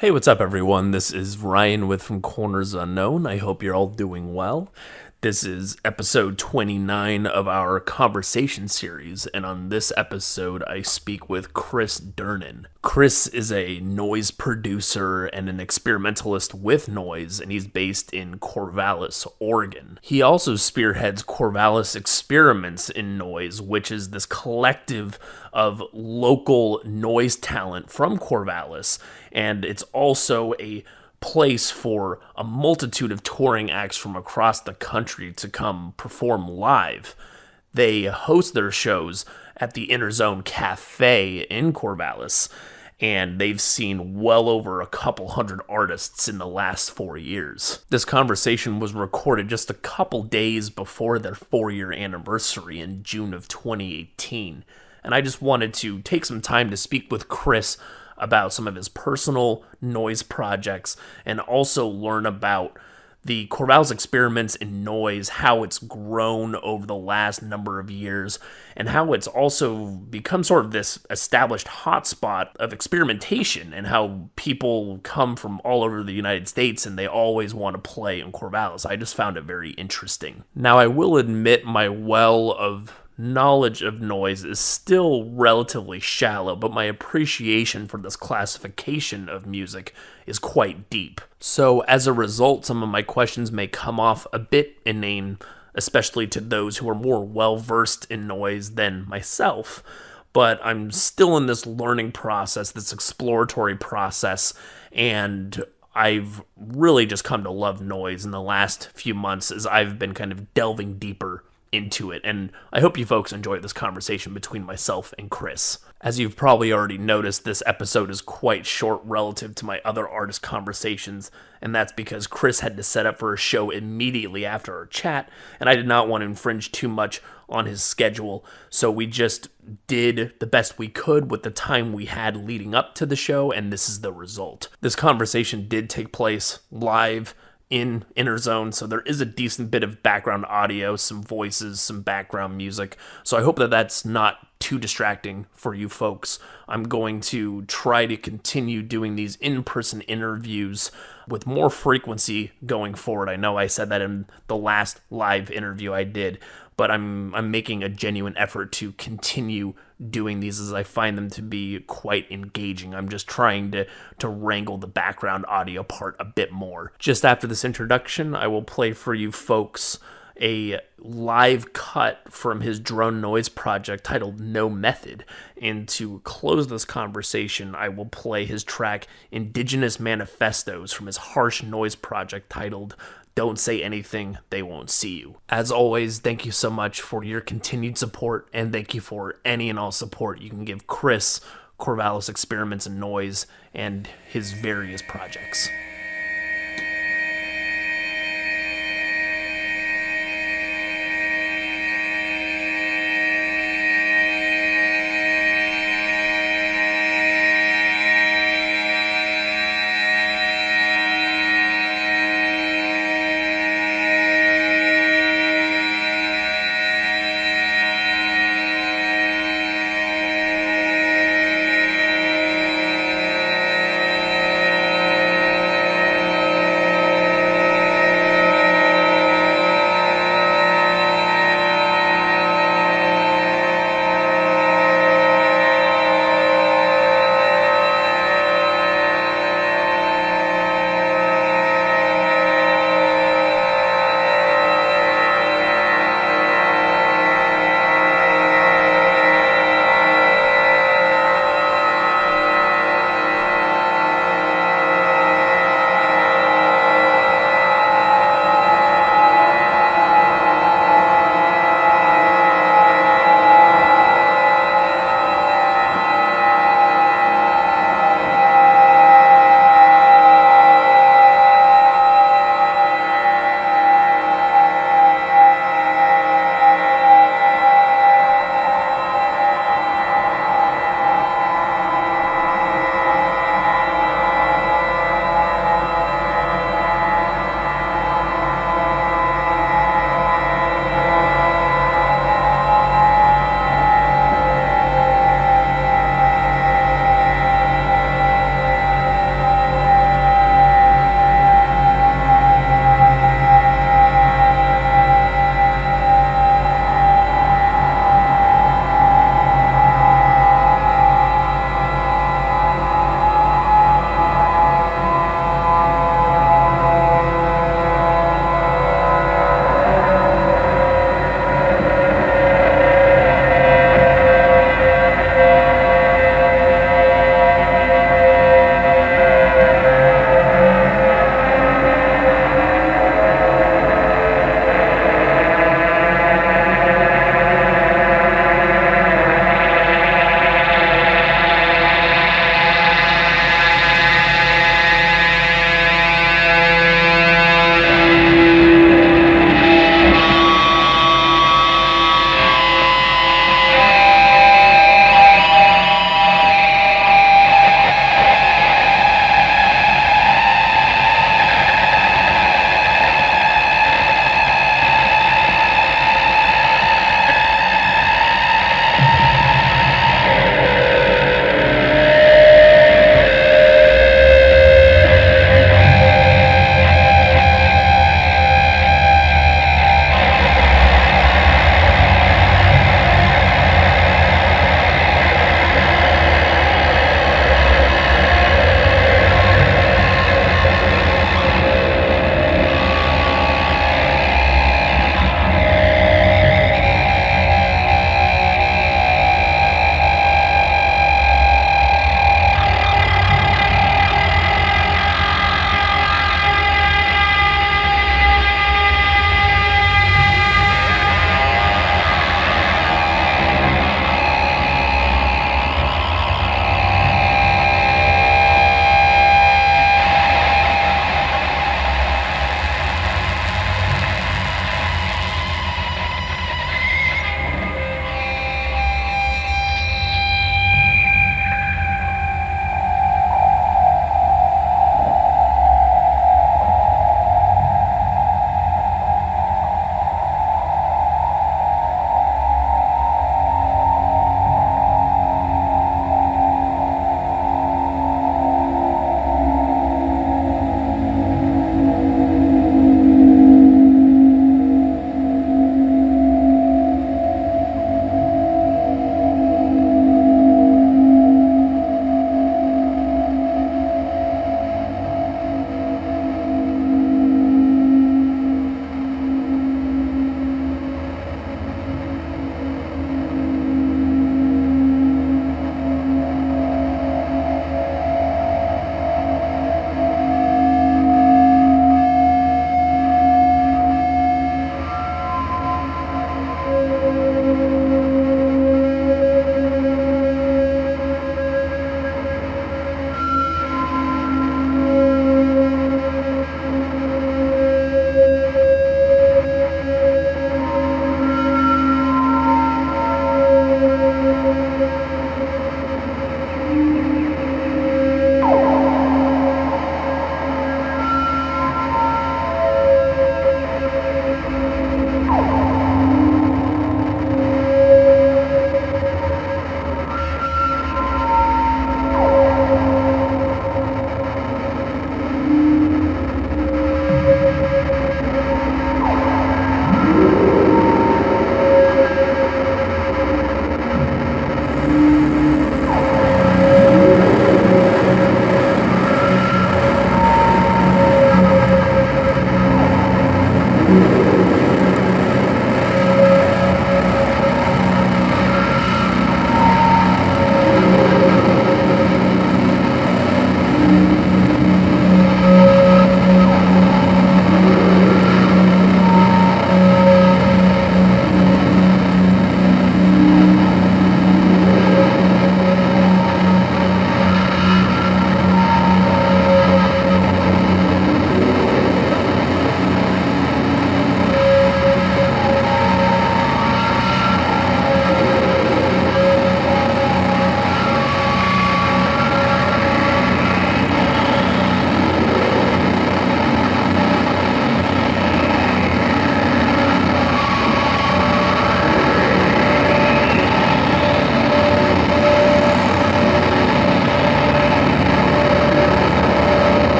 Hey, what's up, everyone? This is Ryan with From Corners Unknown. I hope you're all doing well. This is episode 29 of our conversation series, and on this episode, I speak with Chris Durnin. Chris is a noise producer and an experimentalist with noise, and he's based in Corvallis, Oregon. He also spearheads Corvallis Experiments in Noise, which is this collective of local noise talent from Corvallis, and it's also a place for a multitude of touring acts from across the country to come perform live. They host their shows at the Inner Zone Cafe in Corvallis, and they've seen well over a couple hundred artists in the last 4 years. This conversation was recorded just a couple days before their 4-year anniversary in June of 2018, and I just wanted to take some time to speak with Chris about some of his personal noise projects and also learn about the Corvallis Experiments in Noise, how it's grown over the last number of years, and how it's also become sort of this established hotspot of experimentation, and how people come from all over the United States and they always want to play in Corvallis. I just found it very interesting. Now, I will admit my well of knowledge of noise is still relatively shallow, but my appreciation for this classification of music is quite deep. So as a result, some of my questions may come off a bit inane, especially to those who are more well-versed in noise than myself. But I'm still in this learning process, this exploratory process, and I've really just come to love noise in the last few months as I've been kind of delving deeper into it, and I hope you folks enjoy this conversation between myself and Chris. As you've probably already noticed, this episode is quite short relative to my other artist conversations, and that's because Chris had to set up for a show immediately after our chat, and I did not want to infringe too much on his schedule, so we just did the best we could with the time we had leading up to the show, and this is the result. This conversation did take place live in Inner Zone, so there is a decent bit of background audio, some voices, some background music, so I hope that that's not too distracting for you folks. I'm going to try to continue doing these in-person interviews with more frequency going forward. I know I said that in the last live interview I did, but I'm making a genuine effort to continue doing these as I find them to be quite engaging. I'm just trying to wrangle the background audio part a bit more. Just after this introduction, I will play for you folks a live cut from his drone noise project titled No Method. And to close this conversation, I will play his track Indigenous Manifestos from his harsh noise project titled Don't Say Anything, They Won't See You. As always, thank you so much for your continued support, and thank you for any and all support you can give Chris, Corvallis Experiments in Noise, and his various projects.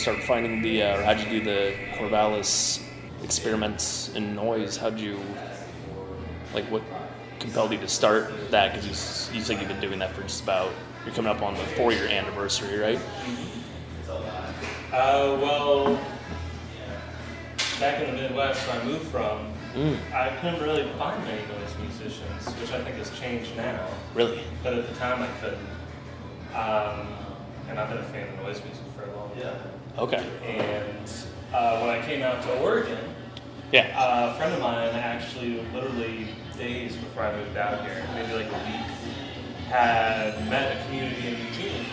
start finding or how'd you do the Corvallis Experiments in noise? How'd you, what compelled you to start that? Because you said you've been doing that for just about, you're coming up on the 4-year anniversary, right? Well, back in the Midwest where I moved from, I couldn't really find many noise musicians, which I think has changed now. Really? But at the time I couldn't. And I've been a fan of noise music for a long time. Okay. And when I came out to Oregon, a friend of mine actually, literally days before I moved out here, maybe like a week, had met a community in Eugene,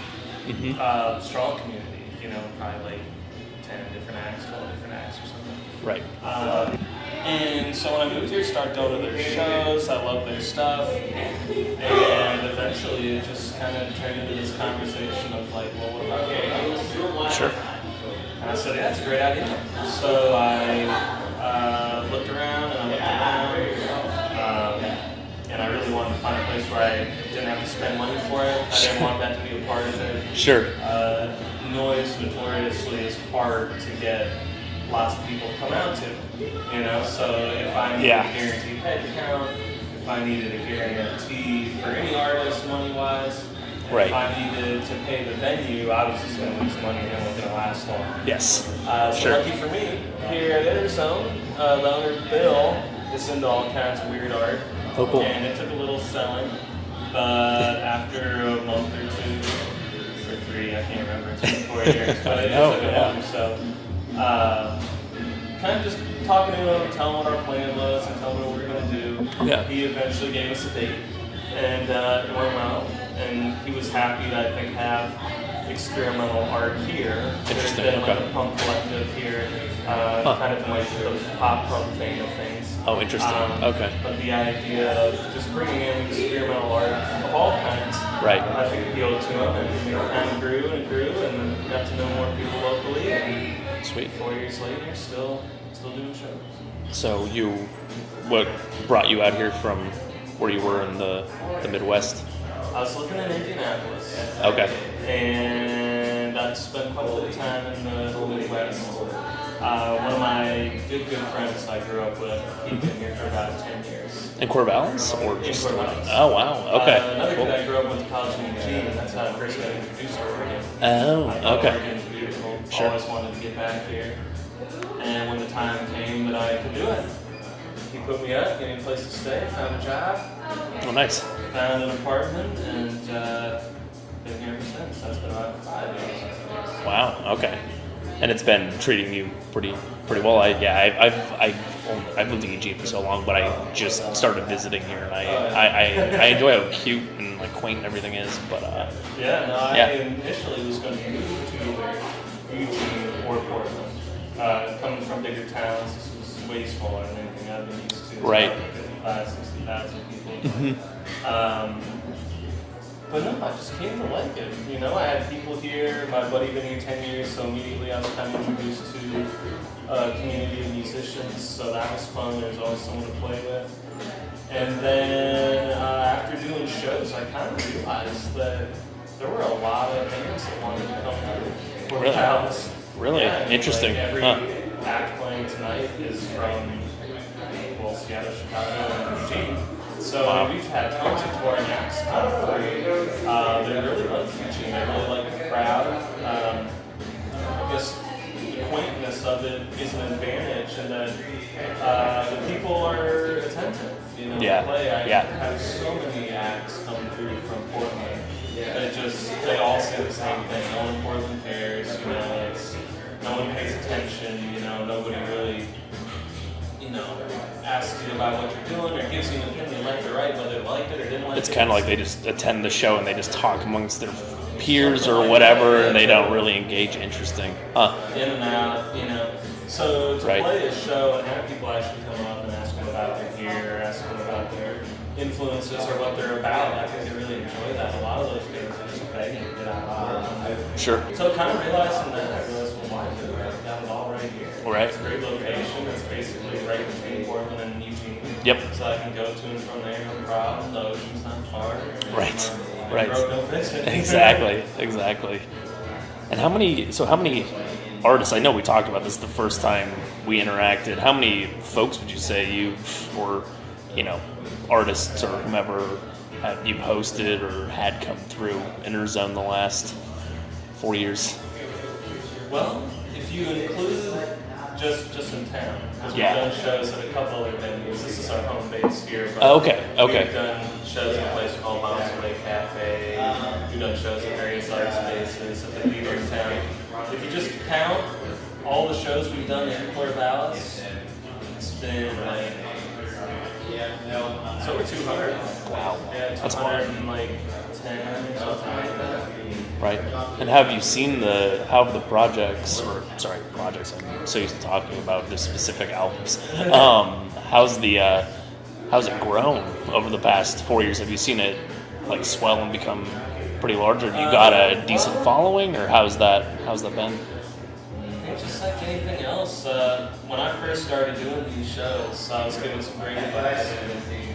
strong community, probably like 10 different acts, 12 different acts or something. Right. And so when I moved here, started going to their shows, I loved their stuff, and eventually it just kind of turned into this conversation of like, well, what about games? Sure. And I said, yeah, that's a great idea. So I looked around and I looked around, and I really wanted to find a place where I didn't have to spend money for it. I didn't want that to be a part of it. Sure. Noise notoriously is hard to get lots of people to come out to, so if I needed a guaranteed head count, if I needed a guarantee for any artist money-wise, right. If I needed to pay the venue, I was just going to lose money and it wasn't going to last long. Yes. So lucky for me, here at Interzone, the owner Bill is into all kinds of weird art. Oh, cool. And it took a little selling, but after a month or 2 or 3, I can't remember, 2 or 4 years, but it took a month or so. Kind of just talking to him, telling what our plan was, and telling him what we were going to do. Yeah. He eventually gave us a date, and it went well. And he was happy to, I think, have experimental art here. Interesting. There's been like a punk collective here, kind of in like the pop punk thing of things. Oh, interesting. Okay. But the idea of just bringing in experimental art of all kinds, right. I think appealed to him, and it kind of grew and got to know more people locally. And sweet. 4 years later, still doing shows. So what brought you out here from where you were in the Midwest? I was living in Indianapolis. Okay. And I'd spent quite a bit of time in the Midwest. One of my good friends I grew up with, he'd been here for about 10 years. In Corvallis? Or just in Corvallis. Oh, wow. Okay. Another cool. kid I grew up with college in Eugene, and that's how I first got introduced to Oregon. Oh, I thought okay. Oregon's beautiful. Sure. Always wanted to get back here. And when the time came that I could do it, he put me up, gave me a place to stay, found a job. Oh, nice. Found an apartment, and been here ever since. That's been about 5 years. Wow. Okay. And it's been treating you pretty well. I've lived in Eugene for so long, but I just started visiting here, and I enjoy how cute and like quaint everything is. But I initially was going to move to either Eugene or Portland. Coming from bigger towns, this was way smaller than anything I've been used to. It's right. About 55,000 people. But no, I just came to like it. I had people here. My buddy been here 10 years, so immediately I was kind of introduced to a community of musicians, so that was fun. There was always someone to play with. And then after doing shows, I kind of realized that there were a lot of bands that wanted to come through. Really? Really? Interesting. Every act playing tonight is from Seattle, Chicago, and Eugene. So we've had tons of touring acts come through. They really like Eugene. They really like the crowd. I guess the quaintness of it is an advantage, and that the people are attentive. I have so many acts come through from Portland. They all say the same thing. No one in Portland cares. No one pays attention. Nobody really, asks you about what you're doing or gives you an opinion left or right, whether they liked it or didn't like it. It's kind of like they just attend the show and they just talk amongst their peers or whatever, and they don't really engage. Interesting. In and out, So to right. play a show and have people actually come up and ask them about their gear, ask them about their influences or what they're about, I think they really enjoy that. A lot of those bands are just begging to get out. Sure. So kind of realizing that, I realized, well, why do I've got it all right here. Right. It's a great location. It's basically right between Portland and Eugene. Yep. So I can go to and from there, no problem. The ocean's not far. Right. Right. Exactly. And how many artists, I know we talked about this the first time we interacted. How many folks would you say or artists or whomever you've hosted or had come through Interzone the last 4 years? Well, if you include just in town, because we've Yeah. done shows at a couple other venues. This is our home base here. But Okay. We've done shows at a place called Bounce Away Cafe. We've done shows at various art spaces at the theater in town. If you just count all the shows we've done in Corvallis, it's been like it's over 200. Wow. Yeah, That's a lot. 210 or something like that. Right. And how have the projects, I'm so used to talking about the specific albums. How's it grown over the past 4 years? Have you seen it swell and become pretty large, or you got a decent following, or how's that been? Just like anything else, when I first started doing these shows, I was given some great advice.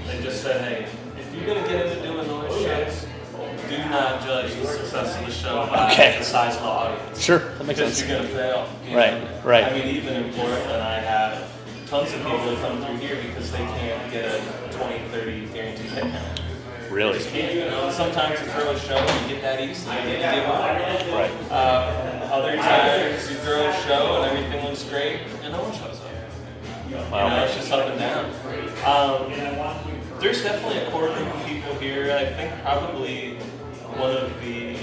They just said, hey, if you're going to get into doing those shows, do not judge the success of the show by the size of the audience. Sure, that makes sense. Because you're going to fail. Right. I mean, even in Portland, I have tons of people that come through here because they can't get a 20, 30 guaranteed hit count. Really? Sometimes you throw a show and you get that easily and you give up. Right. Other times you throw a show and everything looks great and no one shows up. Wow. It's just up and down. There's definitely a core group of people here. I think probably one of the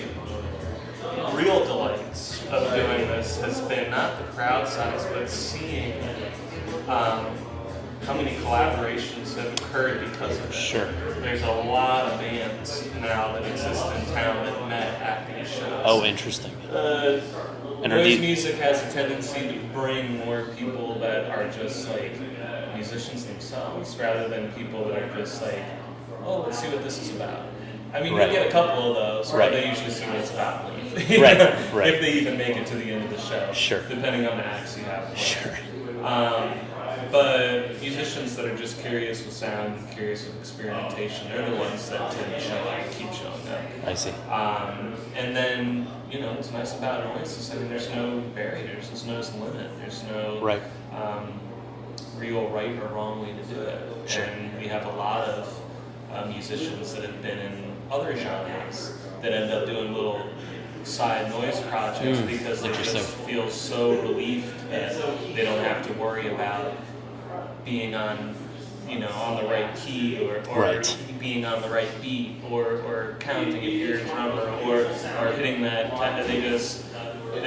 real delights of doing this has been not the crowd size, but seeing how many collaborations have occurred because of it. Sure. There's a lot of bands now that exist in town that met at these shows. Oh, interesting. And noise music has a tendency to bring more people that are just musicians themselves, rather than people that are just oh, let's see what this is about. I mean, you get a couple of those, but they usually see what it's about. Right. If they even make it to the end of the show. Sure. Depending on the acts you have. Sure. But musicians that are just curious with sound and curious with experimentation, they're the ones that tend to show up and keep showing up. I see. And then, what's nice about Oasis, there's no barriers, there's no limit, there's no real right or wrong way to do it. Sure. And we have a lot of musicians that have been in other genres that end up doing little side noise projects because they just feel so relieved that they don't have to worry about being on the right key or being on the right beat or counting if you're a drummer or hitting that. They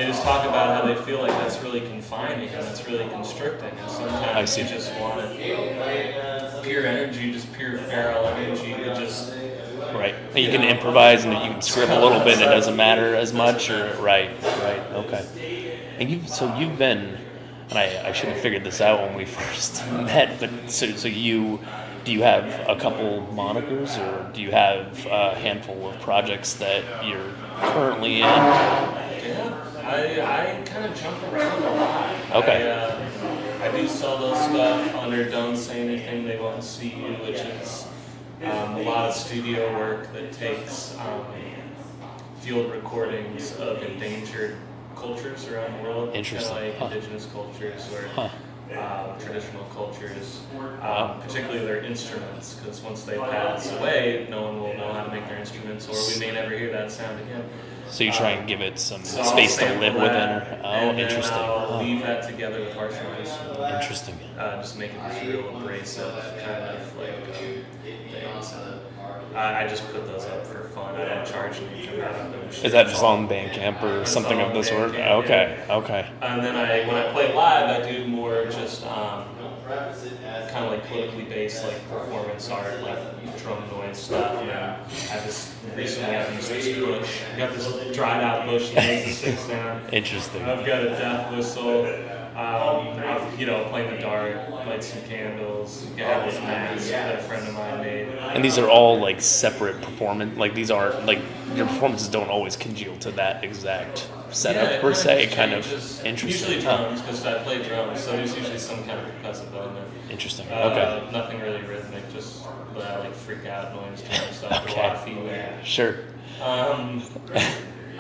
just talk about how they feel like that's really confining and that's really constricting, and sometimes you just want pure energy, just pure feral energy to just. Right. And you can improvise and you can script a little bit and it doesn't matter as much, or right, okay. And you've been, and I should have figured this out when we first met, but so do you have a couple monikers, or do you have a handful of projects that you're currently in? Yeah, I kind of jump around a lot. Okay. I do solo stuff under Don't Say Anything They Won't See You, which is a lot of studio work that takes field recordings of endangered cultures around the world. Interesting. Indigenous cultures or traditional cultures, Wow. particularly their instruments, because once they pass away, no one will know how to make their instruments, or we may never hear that sound again. So you try and give it some So space to I'll live sample within. that, and Interesting. then I'll leave that together with harsh noise. Interesting. Just make it this real abrasive kind of things. I just put those up for fun. I don't charge anything. Is that just on Bandcamp or something of this sort? Okay. And then when I play live, I do more just kind of politically based, performance art, drum noise stuff. And recently I've used this bush. I got this dried out bush that makes the stick sound. Interesting. I've got a death whistle. Playing the dart, light some candles, have this mask that a friend of mine made. And these are all separate performance. These are your performances don't always congeal to that exact setup per se. Kind of interesting. Usually drums, because I play drums, so there's usually some kind of percussive element. Interesting. Okay. Nothing really rhythmic, just freak out noise drum stuff. A lot of feedback. Sure.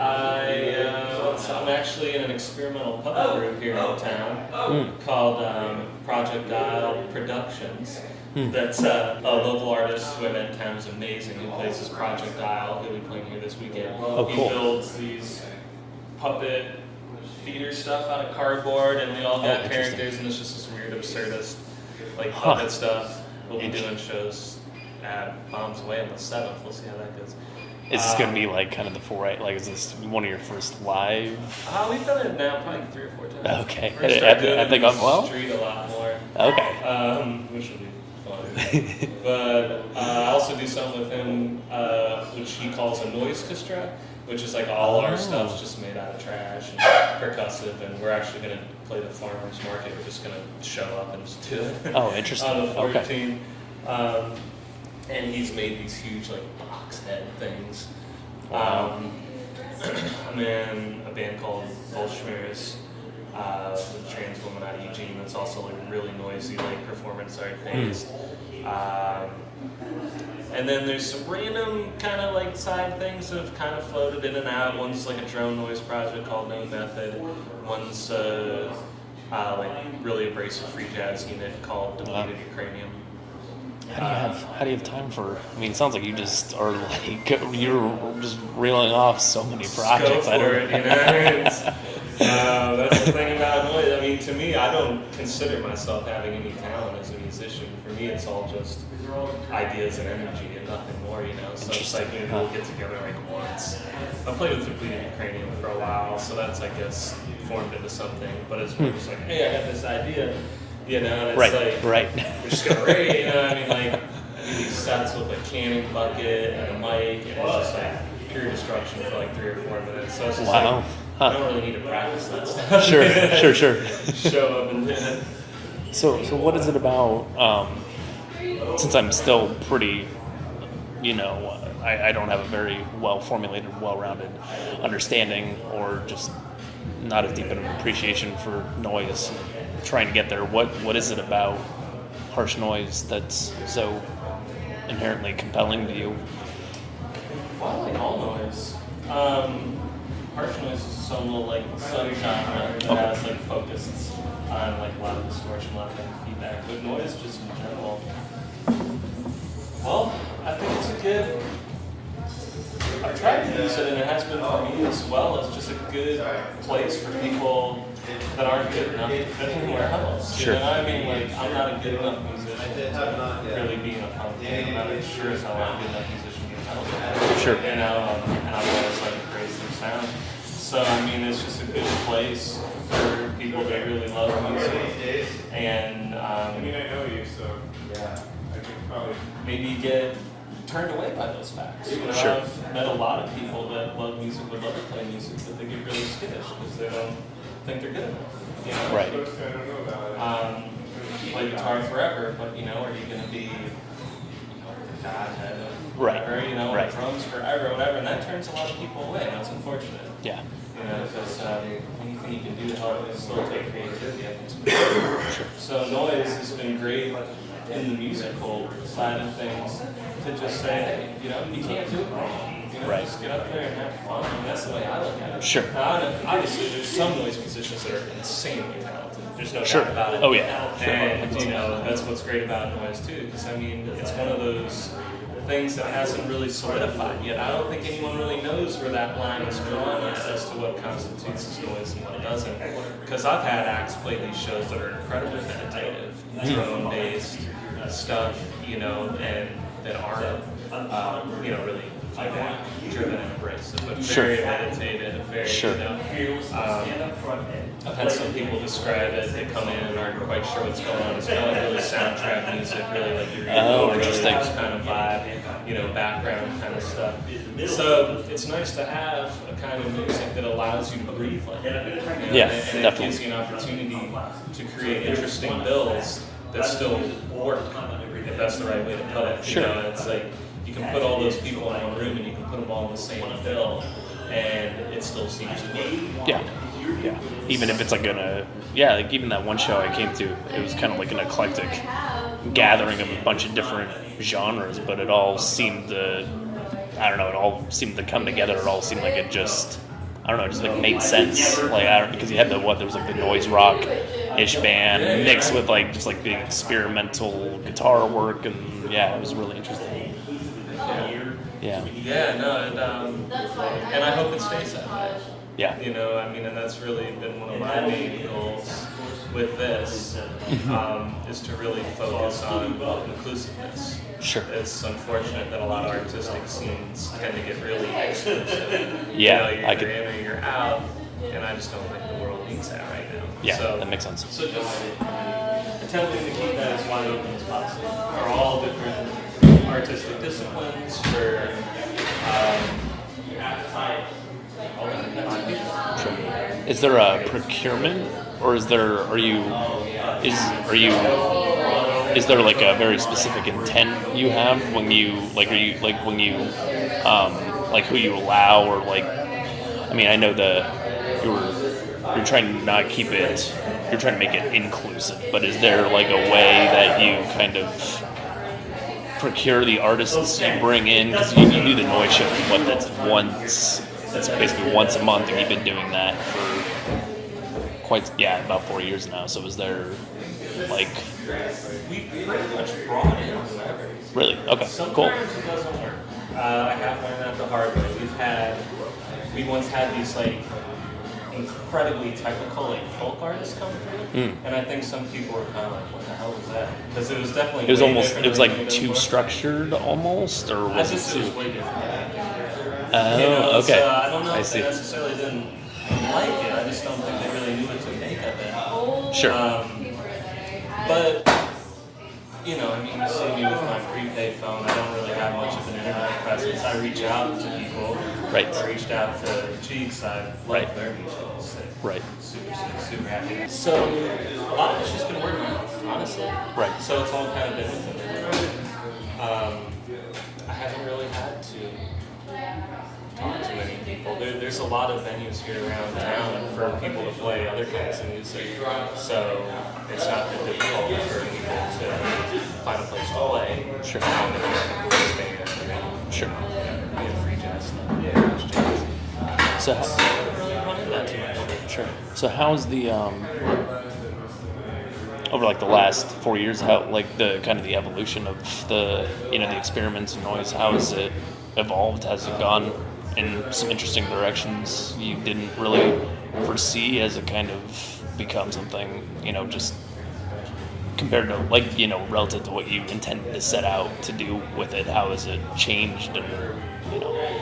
I'm actually in an experimental puppet group here in town called Project Dial Productions. That's a local artist who I met in town who's amazing. He plays this Project Dial. He'll be playing here this weekend. Oh, cool. He builds these puppet theater stuff out of cardboard, and we all got characters, and it's just this weird, absurdist, like puppet stuff. We'll be doing shows at Bombs Away on the 7th. We'll see how that goes. Is this going to be like kind of the foray? Like, is this one of your first live? We've done it now probably 3 or 4 times. Okay. We're doing I think I'm well. Street a lot more. Okay. Which will be fun. But I also do something with him, which he calls a noise castra, which is like all our stuff's just made out of trash and percussive, and we're actually going to play the farmers market. We're just going to show up and just do it. Oh, interesting. On the 14th. Okay. And he's made these huge like box head things. Wow. I'm in a band called Bolshmirs, with a trans woman out of Eugene that's also like really noisy, like performance art based. And then there's some random kind of like side things that have kind of floated in and out. One's like a drone noise project called No Method. One's like really abrasive free jazz unit called Deleted Ukrainium. How do you have time for? I mean, it sounds like you just are like you're just reeling off so many projects. Go for it, you know. That's the thing about noise. I mean, to me, I don't consider myself having any talent as a musician. For me, it's all just ideas and energy and nothing more, you know. So it's like maybe we'll get together like once. I played with Depleted Ukrainian for a while, so that's I guess formed into something. But it's more just like, hey, I got this idea. You know, and it's right. We're just gonna rate, you know. I mean, like I do these sets with a canning bucket and a mic, and it's just like pure destruction for like 3 or 4 minutes. So it's just like I don't really need to practice that stuff. Sure. Show up and do it. So what is it about? Since I'm still pretty, you know, I don't have a very well formulated, well-rounded understanding, or just not as deep an appreciation for noise. Trying to get there. What is it about harsh noise that's so inherently compelling to you? Well, I like all noise. Harsh noise is its own little like subgenre that has like focused on like a lot of distortion, a lot of feedback. But noise just in general. Well, I think it's a good. I've tried to use it, and it has been for me as well as just a good place for people that aren't good enough to fit anywhere else. Sure. You know what I mean? Like, I'm not a good enough musician to really be in a punk band. I'm not sure as how I'm a good enough musician to be in a metal band. Sure. You know, and I've always like a crazy sound. So, I mean, it's just a good place for people that really love music. And, I know you, so yeah, I can probably maybe get turned away by those facts. You know, Sure. I've met a lot of people that love music, would love to play music, but they get really skittish because they don't think they're good enough. You know? Right. I don't know about it. Play guitar forever, but you know, are you going to be, you know, the godhead of Right. whatever, you know, Right. drums forever, whatever, and that turns a lot of people away, and that's unfortunate. Yeah. You know, because anything you can do to help facilitate creativity, I think is good. Sure. So noise has been great in the musical side of things to just say, hey, you know, you can't do it wrong. You know, Right. just get up there and have fun. I mean, that's the way I look at it. Sure. Now, obviously, there's some noise musicians that are insanely talented. There's no Sure. doubt about it. Oh yeah. And, you know, that's what's great about noise, too, because, I mean, it's one of those things that hasn't really solidified yet. I don't think anyone really knows where that line is drawn as to what constitutes as noise and what doesn't. Because I've had acts play these shows that are incredibly meditative, drone-based stuff, you know, and that aren't, you know, really driven and abrasive, but very meditative, very, Sure. you know, I've had some people describe it, they come in and aren't quite sure what's going on. It's kind of like really soundtrack music, really like your interesting. kind of vibe, you know, background kind of stuff. So it's nice to have a kind of music that allows you to breathe like that. You know? Yeah, and definitely. it gives you an opportunity to create interesting bills that still work, if that's the right way to put it. Sure. You know, it's like you can put all those people in one room and you can put them all in the same bill, and it still seems to work. Yeah. Yeah. Even if it's like like even that one show I came to, it was kind of like an eclectic gathering of a bunch of different genres, but it all seemed to, I don't know, it all seemed to come together. It all seemed like it just I don't know, just like made sense. Like because you had there was like the noise rock ish band mixed with like just like the experimental guitar work, and yeah, it was really interesting. Yeah. Yeah, no, and I hope it stays that way. Yeah. You know, I mean, and that's really been one of my main goals with this, is to really focus on inclusiveness. Sure. It's unfortunate that a lot of artistic scenes tend to get really exclusive. Yeah, you know, you're in or you're out, and I just don't think the world needs that right now. Yeah, so, that makes sense. So just attempting to keep that as wide open as possible for all different artistic disciplines, for all different kinds of people. Sure. Is there a procurement, or is there is there like a very specific intent you have when you like like who you allow, or like, I mean, I know you're trying to not keep it, you're trying to make it inclusive, but is there like a way that you kind of procure the artists you bring in, because you do the noise shows, that's basically once a month, and you've been doing that for about 4 years now. So is there like, We pretty much brought in whoever. really? Okay, Sometimes cool. it doesn't work. I have learned that the hard way. We once had these like incredibly technical like folk artists come through, and I think some people were kind of like, "What the hell was that?" Because it was definitely It was like too structured almost, or was it was too? way different. Oh, okay. So I don't know if see. they necessarily didn't like it. I just don't think they really knew what to make of it. Sure. But, you know, I mean, you see me with my prepaid phone. I don't really have much of an internet presence. I reach out to people. Right. I reached out to Cheeks. I love Right. their music. Right. Super happy. So, a lot of it's just been word of mouth, honestly. Right. So it's all kind of been within the I haven't really had to talk to many people. There's a lot of venues here around town for people to play other kinds of music, so it's not that difficult for people to find a place to play. Sure. If you're like a blues band, Sure. we have free jazz stuff. So I don't really run into that too much. sure. So how's the over like the last 4 years, how like the kind of the evolution of the the experiments in noise, how has it evolved? Has it gone in some interesting directions you didn't really foresee as it kind of become something, just compared to like, relative to what you intended to set out to do with it? How has it changed? And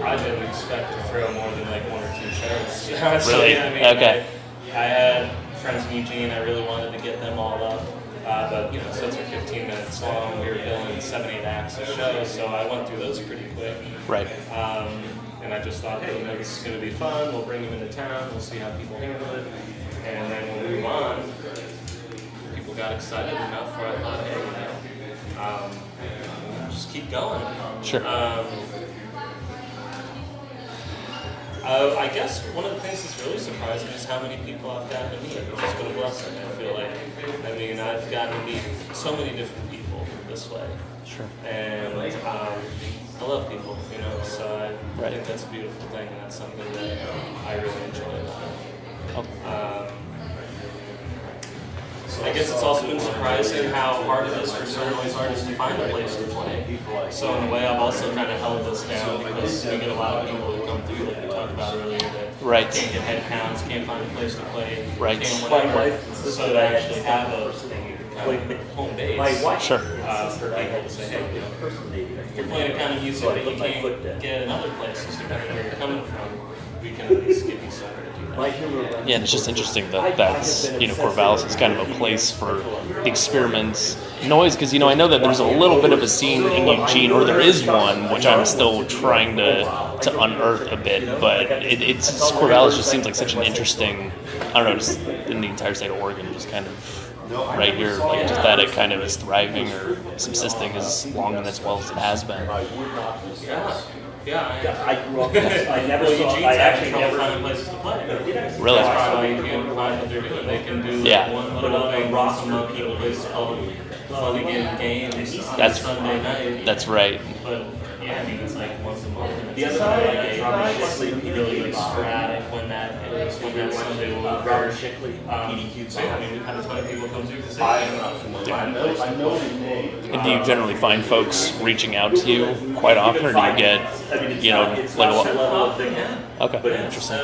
I didn't expect to throw more than like 1 or 2 shows. Honestly, Really? I mean, Okay. I had friends in Eugene. I really wanted to get them all up, but sets are 15 minutes long. We were billing 7-8 acts a show, so I went through those pretty quick. Right. And I just thought, hey, this is going to be fun. We'll bring them into town. We'll see how people handle it, and then we'll move on. People got excited enough where I thought, hey, just keep going. Sure. I guess one of the things that's really surprised me is how many people I've gotten to meet, which has been a blessing. I feel like, I've gotten to meet so many different people this way. Sure. And I love people, so I Right. think that's a beautiful thing, and that's something that I really enjoy. I guess it's also been surprising how hard it is for certain noise artists to find a place to play. So in a way, I've also kind of held this down because we get a lot of people who come through, like we talked about earlier, that Right. can't get head counts, can't find a place to play, Right. can't whatever. So they actually have a kind of home base Sure. for people to say, hey, you're playing a kind of music that you can't get in other places, depending on where you're coming from. We can at least give you somewhere to do that. Yeah, and it's just interesting that's Corvallis is kind of a place for experiments, noise, because I know that there's a little bit of a scene in Eugene, or there is one, which I'm still trying to unearth a bit, but it's Corvallis just seems like such an interesting, I don't know, just in the entire state of Oregon, just kind of right here, like just that it kind of is thriving or subsisting as long and as well as it has been. Yeah, I grew up. I never well, saw. Eugene's I actually having trouble never. finding places to play. Really? That's probably why you can't find what they're doing. They can do Yeah. one little thing once a month, people just called Fun Again Games on That's- Sunday night. That's right. But Yeah, I mean, it's like once a month. And it's like it's really like sporadic when that is, when that Sunday will occur. So yeah, I mean, we've had a ton of people come through to say, And do you generally find folks reaching out to you quite often, or do you get, you know, like a lot? Yeah. Okay, interesting.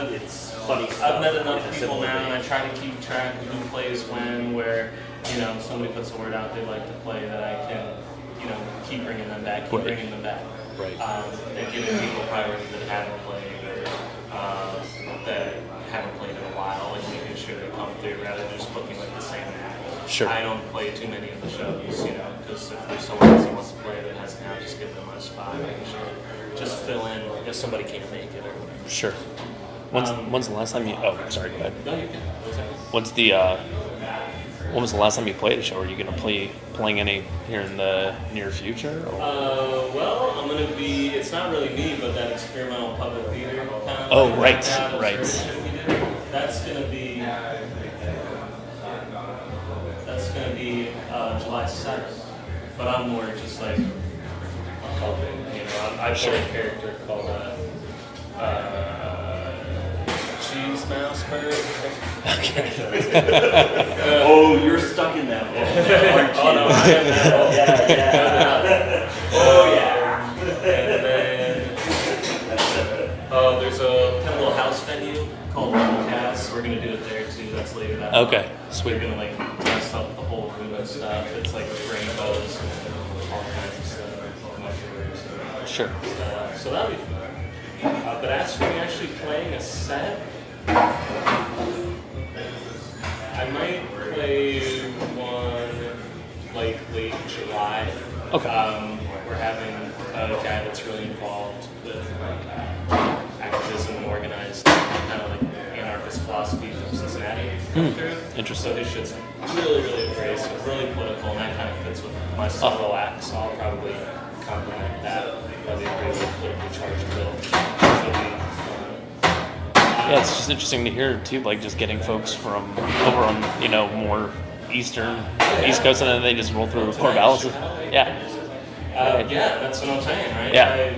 I've met enough people now, and I try to keep track of who plays when, where, you know, somebody puts a word out they like to play, that I can, you know, keep bringing them back, bringing them back. Right. And giving people priority that haven't played, or that haven't played in a while, and making sure they come through rather than just booking like the same act. Sure. I don't play too many of the shows, you know, because if there's someone else who wants to play that hasn't, I'll just give them a spot, making sure just fill in if somebody can't make it or whatever. Sure. When's the last time you? Oh, sorry. Go ahead. No, you can. When was the last time you played a show? Are you going to playing any here in the near future? Or? Well, I'm going to be. It's not really me, but that experimental public theater kind of. Oh, like right. That's going to be. That's going to be July 7th. But I'm more just like a puppet. You know, I play a character called Cheese Mouse Bird. Oh, you're stuck in that one. Oh no, I am now. Yeah. Oh yeah. And then there's a kind of little house venue called Cast. We're gonna do it there too. That's later that month. Okay, sweet. We're gonna like dress up the whole room and stuff. It's like rainbows and all kinds of stuff. Sure. So that'll be fun. But as for me actually playing a set, I might play one like late July. Okay. We're having a guy that's really involved with activism and organized kind of like anarchist philosophy from Cincinnati come through. Interesting. So his shit's really, really abrasive, really political, and that kind of fits with my solo act, so I'll probably complement that by the really politically charged bill. Yeah, it's just interesting to hear too, like just getting folks from over on, you know, more East Coast, and then they just roll through Corvallis. Yeah. Yeah, that's what I'm saying, right? Yeah.